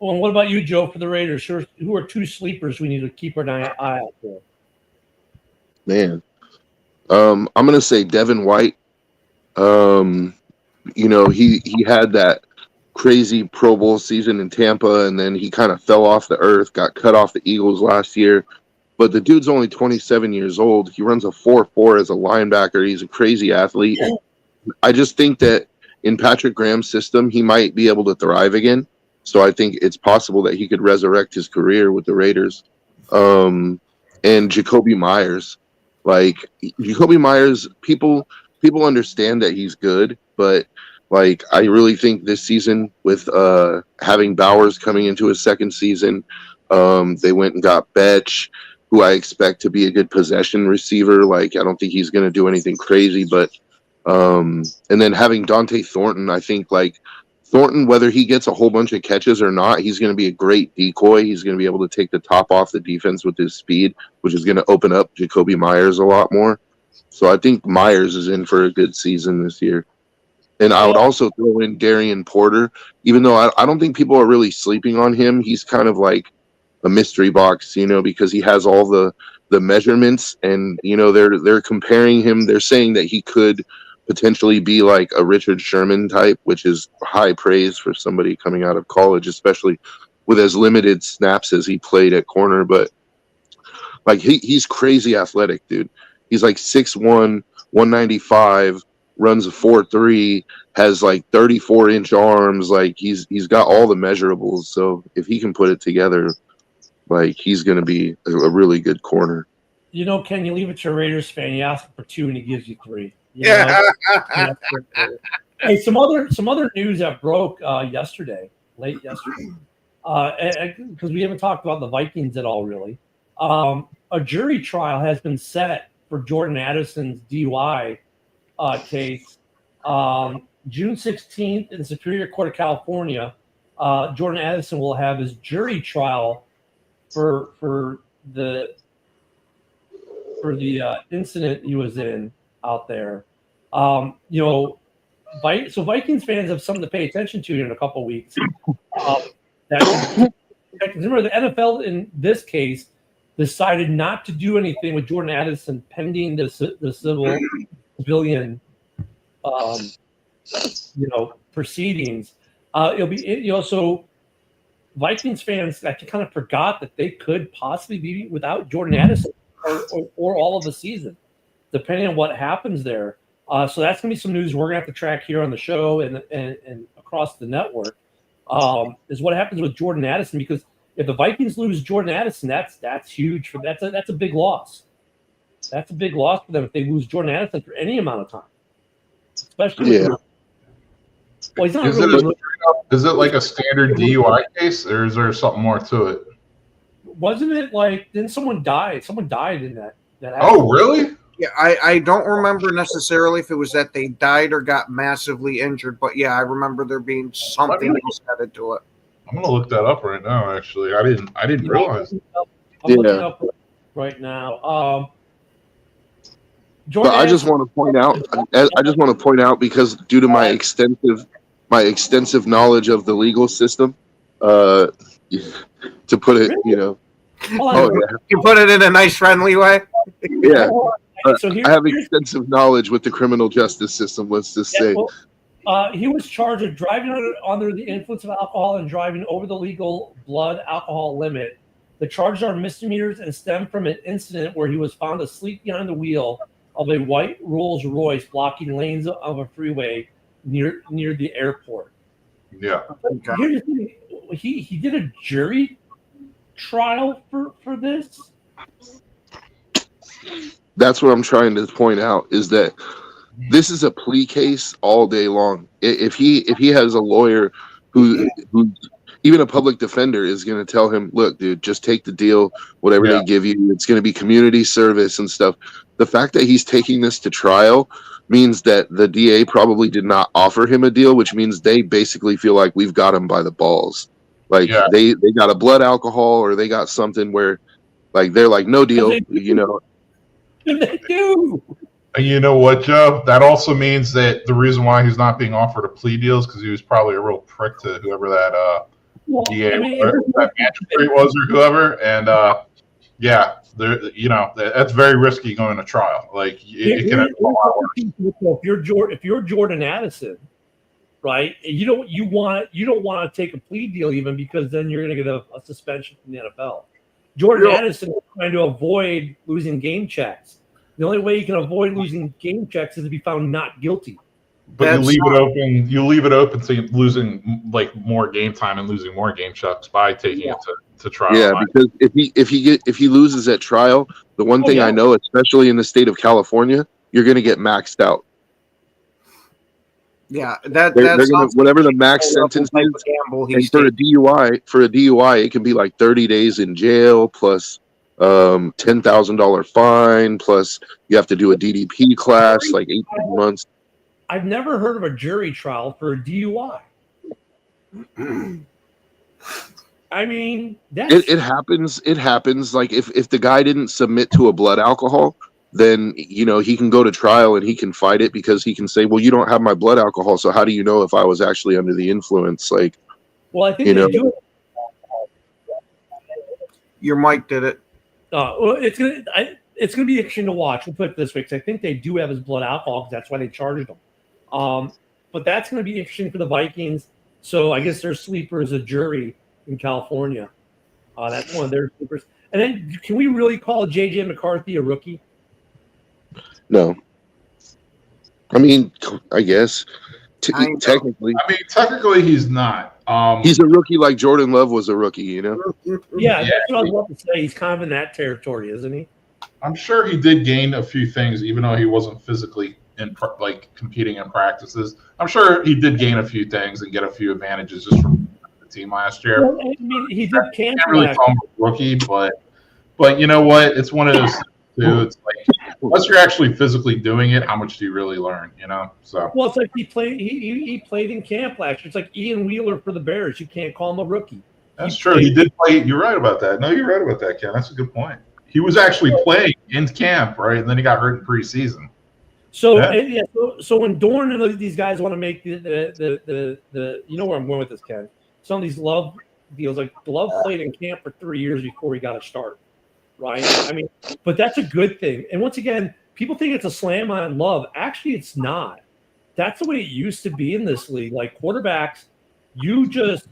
Well, and what about you, Joe, for the Raiders? Who are two sleepers we need to keep an eye out for? Man, I'm going to say Devin White. He had that crazy Pro Bowl season in Tampa, and then he kind of fell off the earth, got cut off the Eagles last year. But the dude's only 27 years old. He runs a 4.4 as a linebacker. He's a crazy athlete. I just think that in Patrick Graham's system, he might be able to thrive again. So I think it's possible that he could resurrect his career with the Raiders. And Jacoby Myers. Like, Jacoby Myers, people understand that he's good, but like I really think this season with having Bowers coming into his second season, they went and got Betch, who I expect to be a good possession receiver. Like I don't think he's going to do anything crazy, but and then having Dante Thornton, I think like Thornton, whether he gets a whole bunch of catches or not, he's going to be a great decoy. He's going to be able to take the top off the defense with his speed, which is going to open up Jacoby Myers a lot more. So I think Myers is in for a good season this year. And I would also throw in Darian Porter, even though I don't think people are really sleeping on him. He's kind of like a mystery box, because he has all the measurements, and they're comparing him. They're saying that he could potentially be like a Richard Sherman type, which is high praise for somebody coming out of college, especially with as limited snaps as he played at corner. But like he's crazy athletic, dude. He's like 6'1", 195, runs a 4.3, has like 34-inch arms. Like he's got all the measurables. So if he can put it together, like he's going to be a really good corner. Ken, you leave it to a Raiders fan. You ask for 2 and he gives you 3. Hey, some other news that broke late yesterday, because we haven't talked about the Vikings at all, really. A jury trial has been set for Jordan Addison's DUI case. June 16th in the Superior Court of California, Jordan Addison will have his jury trial for the incident he was in out there. So Vikings fans have something to pay attention to in a couple weeks. That Remember, the NFL in this case decided not to do anything with Jordan Addison pending the civilian, proceedings. It'll be so Vikings fans actually kind of forgot that they could possibly be without Jordan Addison or all of the season, depending on what happens there. So that's going to be some news we're going to have to track here on the show and across the network. Is what happens with Jordan Addison, because if the Vikings lose Jordan Addison, that's huge for that's a big loss. That's a big loss for them if they lose Jordan Addison for any amount of time, especially. Yeah. Well, he's not is it like a standard DUI case, or is there something more to it? Wasn't it like then someone died? Someone died in that. Oh, really? Yeah, I don't remember necessarily if it was that they died or got massively injured, but yeah, I remember there being something else added to it. I'm gonna look that up right now. Actually, I didn't realize. I'm looking up right now. But I just want to point out because due to my extensive knowledge of the legal system, to put it, You put it in a nice, friendly way. Yeah. I have extensive knowledge with the criminal justice system. Let's just say. Well, he was charged with driving under the influence of alcohol and driving over the legal blood alcohol limit. The charges are misdemeanors and stem from an incident where he was found asleep behind the wheel of a white Rolls Royce blocking lanes of a freeway near the airport. Yeah. Here's the thing. He did a jury trial for this. That's what I'm trying to point out, is that this is a plea case all day long. If he has a lawyer who even a public defender is going to tell him, look, dude, just take the deal, whatever they give you. It's going to be community service and stuff. The fact that he's taking this to trial means that the DA probably did not offer him a deal, which means they basically feel like we've got him by the balls. Like they got a blood alcohol or they got something where like they're like, no deal, They do. And you know what, Joe? That also means that the reason why he's not being offered a plea deal is because he was probably a real prick to whoever that DA that magistrate was or whoever. And that's very risky going to trial. Like it can have a lot worse. If you're Jordan Addison, right? You don't want to take a plea deal even because then you're going to get a suspension from the NFL. Jordan Addison is trying to avoid losing game checks. The only way you can avoid losing game checks is to be found not guilty. But you leave it open to losing like more game time and losing more game checks by taking it to trial. Yeah, because if he loses at trial, the one thing I know, especially in the state of California, you're going to get maxed out. Yeah, they're gonna, whatever the max sentence is. And for a DUI, it can be like 30 days in jail plus $10,000 fine plus you have to do a DDP class like 18 months. I've never heard of a jury trial for a DUI. I mean, it happens. It happens. Like if the guy didn't submit to a blood alcohol, then he can go to trial and he can fight it because he can say, well, you don't have my blood alcohol, so how do you know if I was actually under the influence? Like, well, I think they do it. Your mic did it. Well, it's gonna be interesting to watch. We'll put it this way, because I think they do have his blood alcohol, because that's why they charged him. But that's going to be interesting for the Vikings. So I guess their sleeper is a jury in California. That's one of their sleepers. And then, can we really call J.J. McCarthy a rookie? No. I mean, I guess technically. I mean, technically, he's not. He's a rookie like Jordan Love was a rookie, Yeah, that's what I was about to say. He's kind of in that territory, isn't he? I'm sure he did gain a few things, even though he wasn't physically competing in practices. I'm sure he did gain a few things and get a few advantages just from the team last year. Well, I mean, he did camp. Can't really call him a rookie, but you know what? It's one of those things too. It's like unless you're actually physically doing it, how much do you really learn? So well, it's like he played in camp last year. It's like Ian Wheeler for the Bears. You can't call him a rookie. That's true. He did play. You're right about that. No, you're right about that, Ken. That's a good point. He was actually playing in camp, right? And then he got hurt in preseason. So so when Dorn and these guys want to make the you know where I'm going with this, Ken. Some of these love deals. Like Love played in camp for 3 years before he got a start, right? I mean, but that's a good thing. And once again, people think it's a slam on Love. Actually, it's not. That's the way it used to be in this league. Like quarterbacks, you just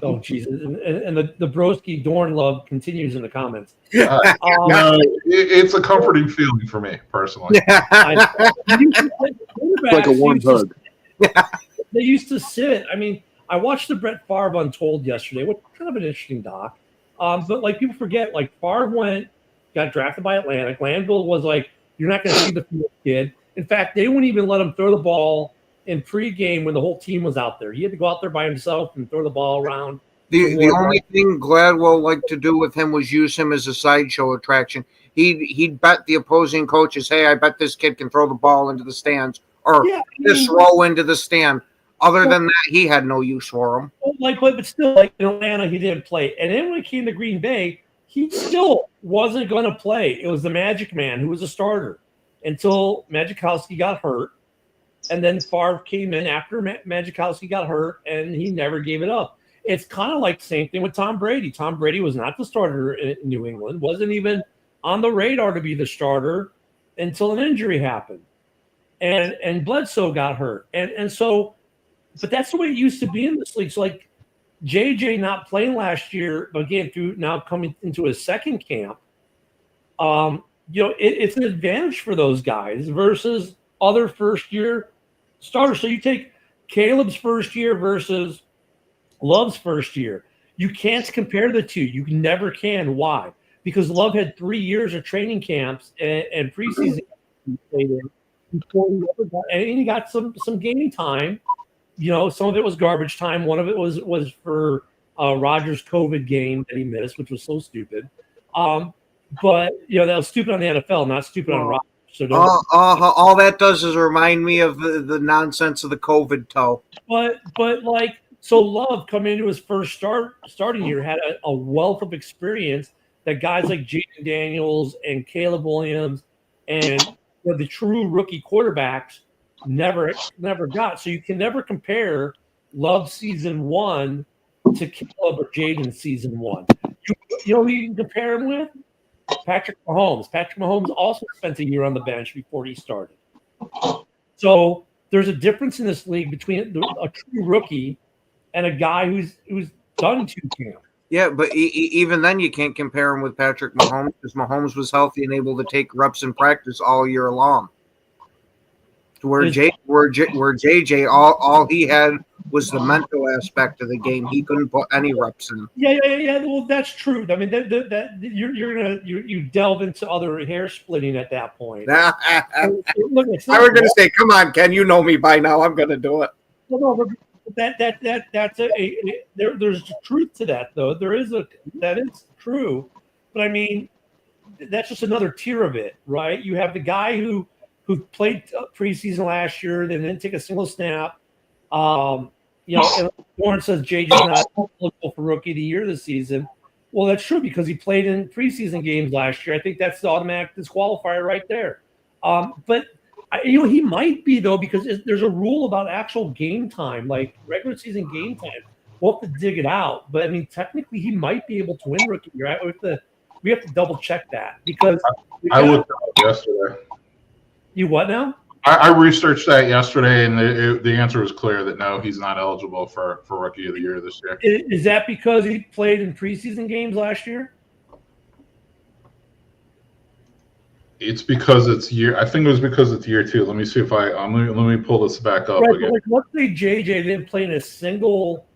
oh Jesus, and the Broski Dorn love continues in the comments. No, it's a comforting feeling for me personally. Like a warm hug. They used to sit. I mean, I watched the Brett Favre Untold yesterday, which kind of an interesting doc. But like people forget, like Favre got drafted by Atlanta. Glanville was like, you're not going to see the field, kid. In fact, they wouldn't even let him throw the ball in pregame when the whole team was out there. He had to go out there by himself and throw the ball around. The only thing Gladwell liked to do with him was use him as a sideshow attraction. He'd bet the opposing coaches, hey, I bet this kid can throw the ball into the stands or this row into the stand. Other than that, he had no use for him. But still, like in Atlanta, he didn't play. And then when he came to Green Bay, he still wasn't going to play. It was the Magic Man who was a starter until Majkowski got hurt. And then Favre came in after Majkowski got hurt, and he never gave it up. It's kind of like the same thing with Tom Brady. Tom Brady was not the starter in New England, wasn't even on the radar to be the starter until an injury happened. And Bledsoe got hurt. And so, but that's the way it used to be in this league. So like JJ not playing last year, but again, through now coming into his second camp, it's an advantage for those guys versus other first-year starters. So you take Caleb's first year versus Love's first year. You can't compare the two. You never can. Why? Because Love had 3 years of training camps and preseason before he ever got, and he got some gaming time. Some of it was garbage time. One of it was for Rodgers' COVID game that he missed, which was so stupid. But that was stupid on the NFL, not stupid on Rodgers. So all that does is remind me of the nonsense of the COVID toe. But like, so Love coming into his first starting year had a wealth of experience that guys like Jaden Daniels and Caleb Williams and the true rookie quarterbacks never got. So you can never compare Love season 1 to Caleb or Jaden season 1. You know who you can compare him with? Patrick Mahomes. Patrick Mahomes also spent a year on the bench before he started. So there's a difference in this league between a true rookie and a guy who's done 2 camps. Yeah, but even then you can't compare him with Patrick Mahomes because Mahomes was healthy and able to take reps in practice all year long. Where JJ, all he had was the mental aspect of the game. He couldn't put any reps in. Yeah. Well, that's true. I mean, that you delve into other hair splitting at that point. Look, I was gonna say, come on, Ken, you know me by now. I'm gonna do it. No, that's there's truth to that though. That is true, but I mean, that's just another tier of it, right? You have the guy who played preseason last year, and didn't take a single snap. And Warren says JJ's not eligible for Rookie of the Year this season. Well, that's true because he played in preseason games last year. I think that's the automatic disqualifier right there. But he might be though because there's a rule about actual game time, like regular season game time. We'll have to dig it out, but I mean, technically, he might be able to win Rookie of the Year. We have to double check that because I looked it up yesterday. You what now? I researched that yesterday, and the answer was clear that no, he's not eligible for Rookie of the Year this year. Is that because he played in preseason games last year? It's because it's year. I think it was because it's year 2. Let me see if let me pull this back up again. Like, let's say JJ didn't play in a single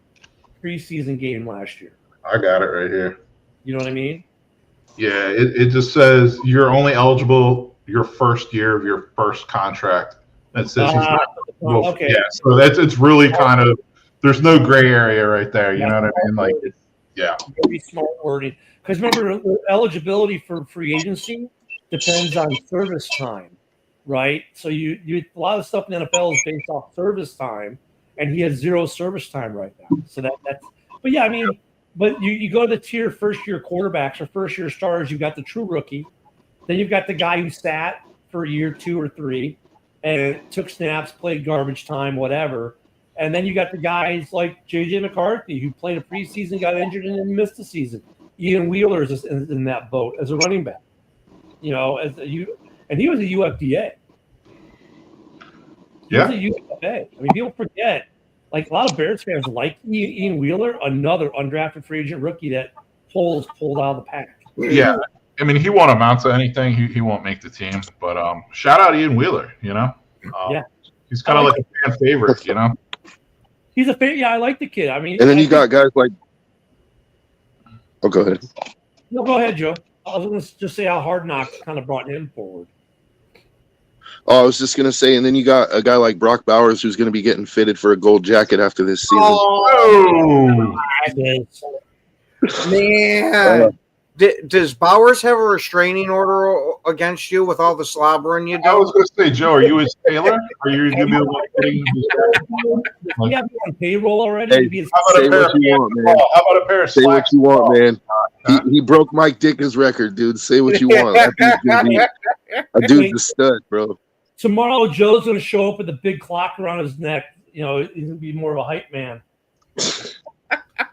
preseason game last year. I got it right here. You know what I mean? Yeah, it just says you're only eligible your first year of your first contract. That says he's not eligible. Okay. Yeah, so it's really kind of there's no gray area right there. You know what I mean? Like, very smart wording. Because remember, eligibility for free agency depends on service time, right? So you a lot of stuff in the NFL is based off service time, and he has 0 service time right now. So that's. But yeah, I mean, but you go to the tier first year quarterbacks or first year starters. You've got the true rookie. Then you've got the guy who sat for year 2 or 3 and took snaps, played garbage time, whatever. And then you got the guys like J.J. McCarthy, who played a preseason, got injured, and then missed the season. Ian Wheeler is in that boat as a running back. And he was a UFDA. He was a UFA. I mean, people forget. Like, a lot of Bears fans like Ian Wheeler, another undrafted free agent rookie that pulled out of the pack. Yeah. I mean, he won't amount to anything. He won't make the team. But shout out Ian Wheeler, Yeah. He's kind of like a fan favorite, He's a fan. Yeah, I like the kid. I mean, And then you got guys like. Oh, go ahead. No, go ahead, Joe. I was going to just say how Hard Knocks kind of brought him forward. Oh, I was just gonna say, and then you got a guy like Brock Bowers who's gonna be getting fitted for a gold jacket after this season. Oh, Man. Does Bowers have a restraining order against you with all the slobbering you do? I was going to say, Joe, are you his tailor? Are you going to be like getting You have him on payroll already? Hey, say what you want, man. How about a pair of Say what slacks? you want, man. He broke Mike Dickens' record, dude. Say what you want. That dude's a stud, bro. Tomorrow, Joe's going to show up with a big clock around his neck. He's going to be more of a hype man.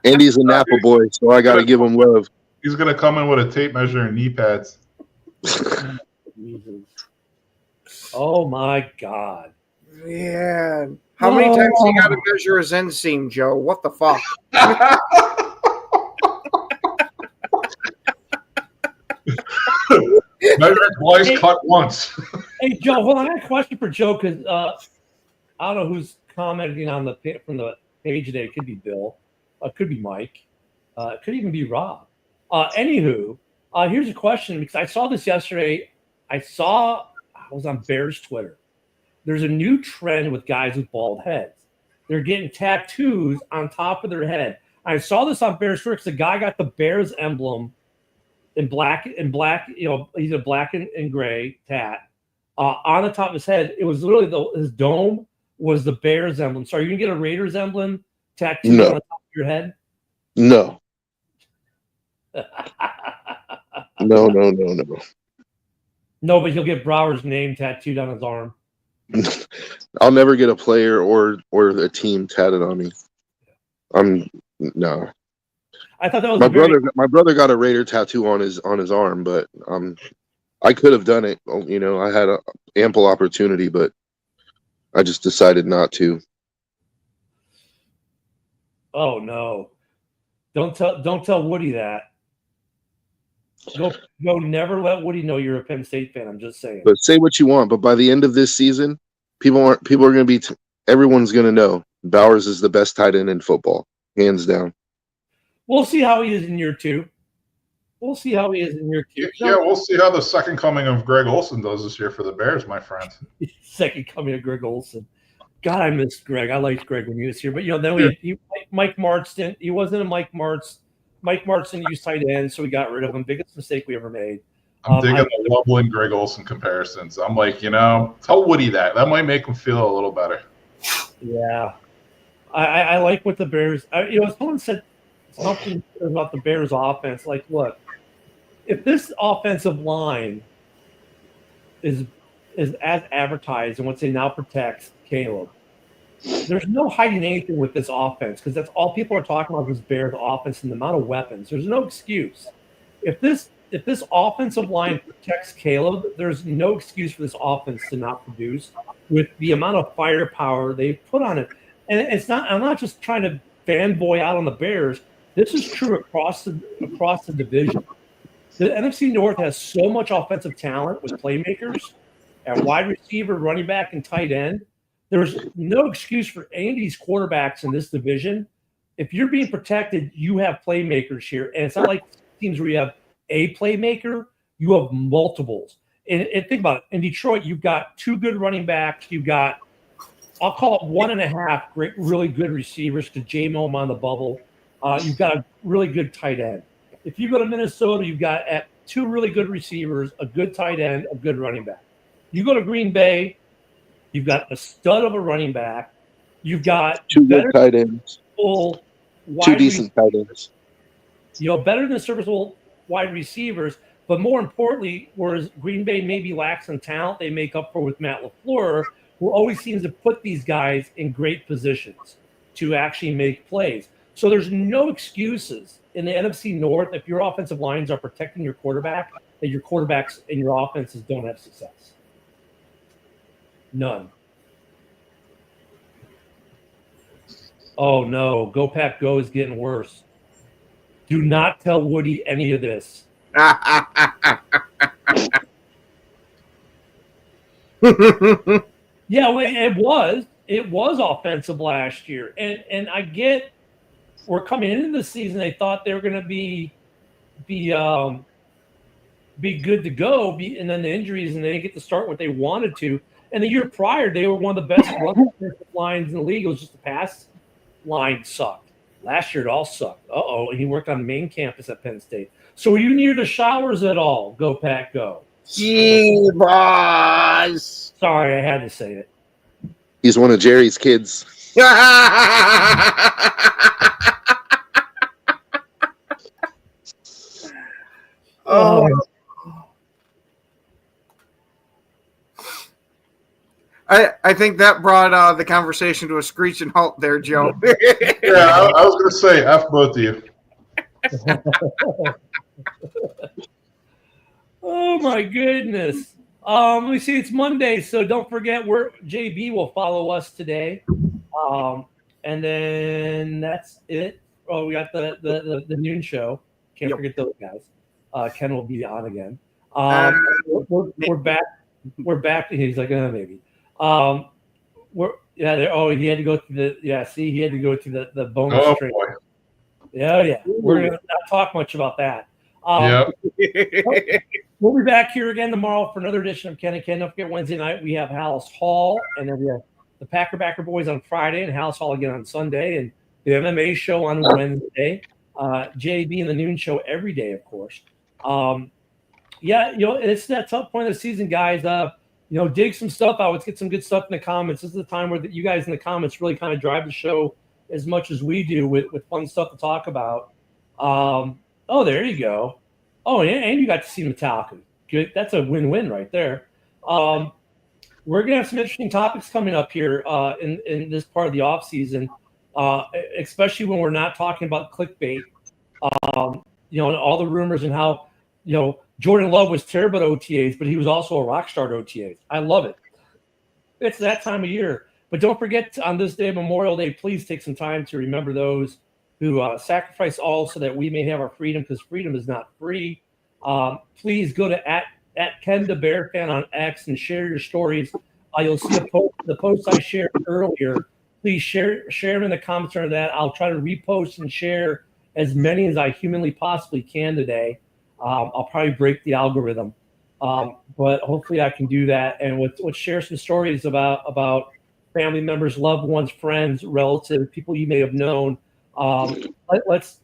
Andy's a Napa boy, so I got to give him love. He's going to come in with a tape measure and knee pads. Oh, my God. Man. How many times you got to measure his inseam, Joe? What the fuck? Measure twice, cut once. Hey, Joe, hold on. I got a question for Joe because I don't know who's commenting on from the page today. It could be Bill. It could be Mike. It could even be Rob. Anywho, here's a question because I saw this yesterday. I was on Bears Twitter. There's a new trend with guys with bald heads. They're getting tattoos on top of their head. I saw this on Bears Twitter because the guy got the Bears emblem in black, he's a black and gray tat on the top of his head. It was literally his dome was the Bears emblem. So are you gonna get a Raiders emblem tattooed on the top of your head? No. No. No, but he'll get Brower's name tattooed on his arm. I'll never get a player or a team tatted on me. No. I thought that was my brother got a Raider tattoo on his arm, but I could have done it. I had an ample opportunity, but I just decided not to. Oh no! Don't tell Woody that. Go! Never let Woody know you're a Penn State fan. I'm just saying. But say what you want, but by the end of this season, people are going to be. Everyone's going to know Bowers is the best tight end in football, hands down. We'll see how he is in year two. Yeah, we'll see how the second coming of Greg Olsen does this year for the Bears, my friend. Second coming of Greg Olsen. God, I missed Greg. I liked Greg when he was here. But, then Mike Marston. He wasn't a Mike Martz. Mike Marston used tight end, so we got rid of him. Biggest mistake we ever made. I'm digging the Lovell and Greg Olsen comparisons. I'm like, tell Woody that. That might make him feel a little better. Yeah. I like what the Bears – someone said something about the Bears offense. Like, look, if this offensive line is as advertised and what they now protects Caleb, there's no hiding anything with this offense because that's all people are talking about this Bears offense and the amount of weapons. There's no excuse. If this offensive line protects Caleb, there's no excuse for this offense to not produce with the amount of firepower they put on it. And it's not. I'm not just trying to fanboy out on the Bears. This is true across the division. The NFC North has so much offensive talent with playmakers at wide receiver, running back, and tight end. There's no excuse for any of these quarterbacks in this division. If you're being protected, you have playmakers here. And it's not like teams where you have a playmaker, you have multiples. And think about it. In Detroit, you've got two good running backs. You've got, I'll call it 1.5 great, really good receivers to J-Mo on the bubble. You've got a really good tight end. If you go to Minnesota, you've got at two really good receivers, a good tight end, a good running back. You go to Green Bay, you've got a stud of a running back. You've got two good tight ends, two decent tight ends. Better than serviceable wide receivers. But more importantly, whereas Green Bay maybe lacks in talent, they make up for with Matt LaFleur. who always seems to put these guys in great positions to actually make plays. So there's no excuses in the NFC North if your offensive lines are protecting your quarterback, that your quarterbacks and your offenses don't have success. None. Oh, no. Go Pack Go is getting worse. Do not tell Woody any of this. Yeah, well, it was offensive last year, and I get we're coming into the season. They thought they were going to be good to go, and then the injuries, and they didn't get to start what they wanted to. And the year prior, they were one of the best lines in the league. It was just the pass line sucked. Last year, it all sucked. And he worked on the main campus at Penn State. So are you near the showers at all? Go Pack Go. Gee, boss. Sorry, I had to say it. He's one of Jerry's kids. Oh. I think that brought the conversation to a screeching halt there, Joe. Yeah, I was going to say, F both of you. Oh, my goodness. Let me see. It's Monday, so don't forget JB will follow us today. And then that's it. Oh, we got the noon show. Can't forget those guys. Ken will be on again. We're back. We're back. He's like, maybe. He had to go through he had to go through the bonus string. Boy. Yeah. We're gonna not talk much about that. We'll be back here again tomorrow for another edition of Ken and Ken. Don't forget, Wednesday night we have Hallis Hall, and then we have the Packer Backer Boys on Friday, and Hallis Hall again on Sunday, and the MMA show on Wednesday. JB and the noon show every day, of course. It's that tough point of the season, guys. Dig some stuff out. Let's get some good stuff in the comments. This is the time where you guys in the comments really kind of drive the show as much as we do with fun stuff to talk about. There you go. Oh, and you got to see Metallica. Good. That's a win-win right there. We're going to have some interesting topics coming up here in this part of the offseason, especially when we're not talking about clickbait. And all the rumors and how, Jordan Love was terrible at OTAs, but he was also a rock star at OTAs. I love it. It's that time of year. But don't forget, on this day, Memorial Day, please take some time to remember those who sacrifice all so that we may have our freedom, because freedom is not free. Please go to at Ken the Bear Fan on X and share your stories. You'll see the post I shared earlier. Please share them in the comments under that. I'll try to repost and share as many as I humanly possibly can today. I'll probably break the algorithm, but hopefully I can do that. And let's share some stories about family members, loved ones, friends, relatives, people you may have known. Let's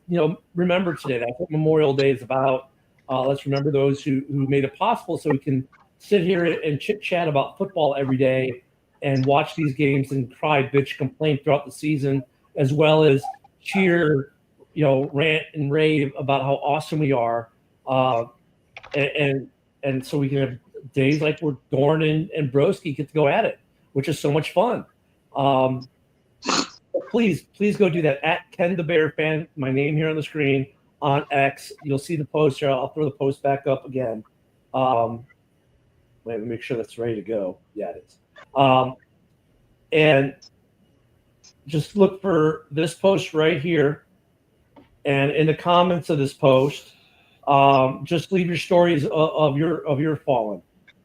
remember today. That's what Memorial Day is about. Let's remember those who made it possible, so we can sit here and chit chat about football every day and watch these games and cry, bitch, complain throughout the season, as well as cheer, rant and rave about how awesome we are. And so we can have days like where Dorn and Broski get to go at it, which is so much fun. Please go do that at Ken the Bear Fan. My name here on the screen on X. You'll see the post here. I'll throw the post back up again. Let me make sure that's ready to go. Yeah, it is. And just look for this post right here. And in the comments of this post, just leave your stories of your fallen,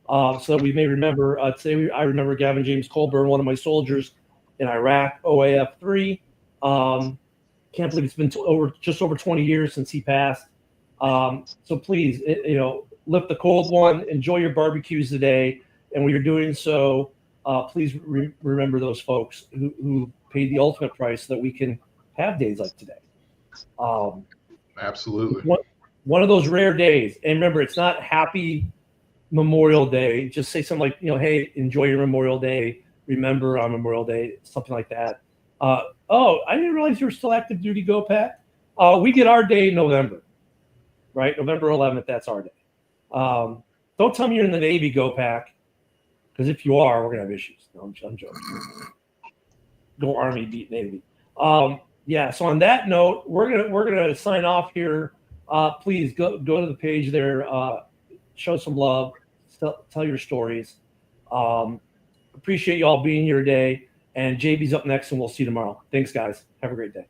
so that we may remember. Today I remember Gavin James Colburn, one of my soldiers in Iraq, OAF 3. Can't believe it's been just over 20 years since he passed. So please, lift the cold one. Enjoy your barbecues today, and when you're doing so, please remember those folks who paid the ultimate price so that we can have days like today. Absolutely. One of those rare days. And remember, it's not Happy Memorial Day. Just say something like, hey, enjoy your Memorial Day. Remember on Memorial Day, something like that. I didn't realize you were still active duty, Go Pat. We get our day in November, right? November 11th, that's our day. Don't tell me you're in the Navy, Go Pack, Because if you are, we're gonna have issues. No, I'm joking. Go Army, beat Navy. Yeah. So on that note, we're gonna sign off here. Please go to the page there. Show some love. Tell your stories. Appreciate you all being here today. And JB's up next, and we'll see you tomorrow. Thanks, guys. Have a great day.